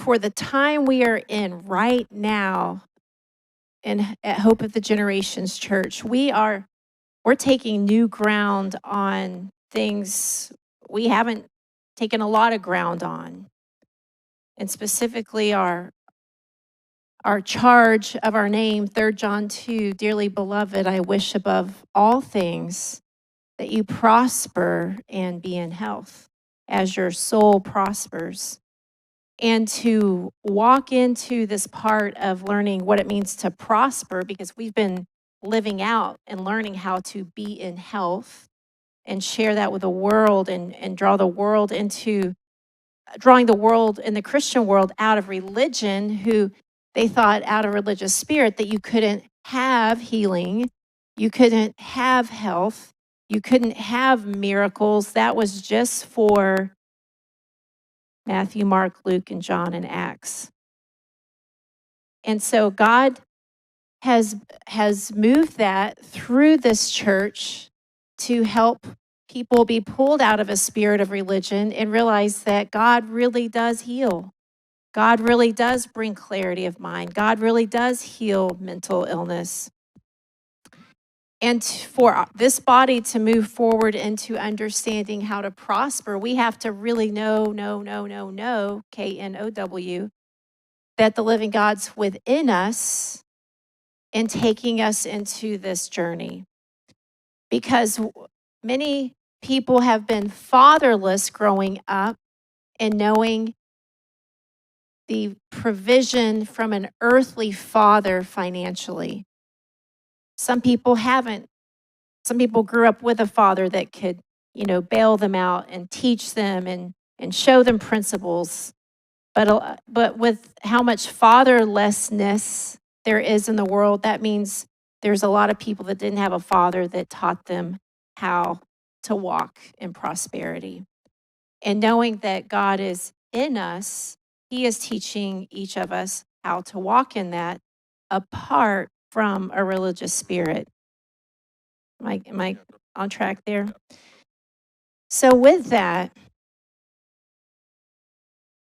for the time we are in right now and at Hope of the Generations Church, we're taking new ground on things we haven't taken a lot of ground on. And specifically our charge of our name, 3 John 2, dearly beloved, I wish above all things that you prosper and be in health as your soul prospers. And to walk into this part of learning what it means to prosper, because we've been living out and learning how to be in health and share that with the world and drawing the world and the Christian world out of religion, who they thought out of religious spirit that you couldn't have healing, you couldn't have health, you couldn't have miracles. That was just for Matthew, Mark, Luke, and John, and Acts. And so God has moved that through this church to help people be pulled out of a spirit of religion and realize that God really does heal. God really does bring clarity of mind. God really does heal mental illness. And for this body to move forward into understanding how to prosper, we have to really know, K-N-O-W, that the living God's within us and taking us into this journey. Because many people have been fatherless growing up and knowing the provision from an earthly father financially. Some people haven't. Some people grew up with a father that could, bail them out and teach them and show them principles. But with how much fatherlessness there is in the world, that means there's a lot of people that didn't have a father that taught them how to walk in prosperity. And knowing that God is in us, He is teaching each of us how to walk in that apart from a religious spirit. Am I on track there? So with that,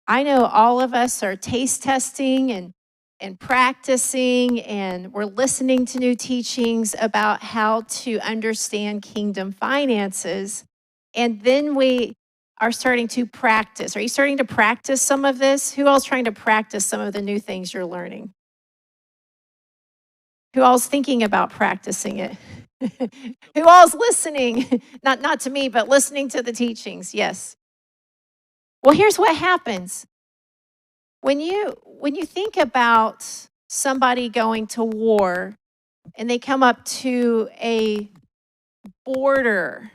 I know all of us are taste testing and practicing, and we're listening to new teachings about how to understand kingdom finances. And then we are starting to practice. Are you starting to practice some of this? Who else trying to practice some of the new things you're learning? Who all's thinking about practicing it? Who all's listening? Not to me, but listening to the teachings. Yes. Well, here's what happens. When you think about somebody going to war and they come up to a border,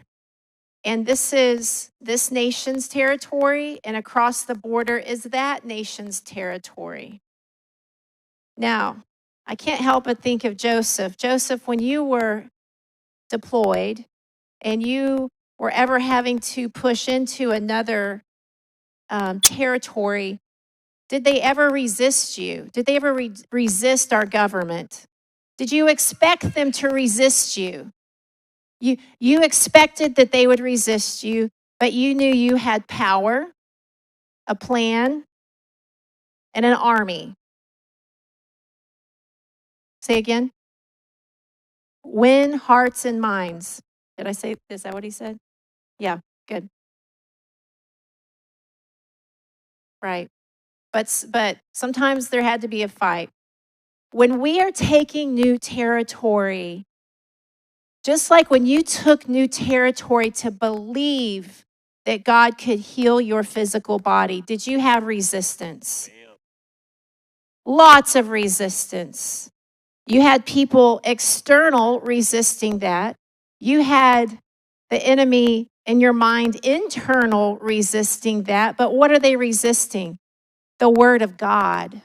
and this is this nation's territory, and across the border is that nation's territory. Now, I can't help but think of Joseph. Joseph, when you were deployed and you were ever having to push into another territory, did they ever resist you? Did they ever resist our government? Did you expect them to resist you? You expected that they would resist you, but you knew you had power, a plan, and an army. Say again. Win hearts and minds. Did I say, is that what he said? Yeah, good. Right. But sometimes there had to be a fight. When we are taking new territory, just like when you took new territory to believe that God could heal your physical body, did you have resistance? Lots of resistance. You had people external resisting that. You had the enemy in your mind internal resisting that. But what are they resisting? The word of God.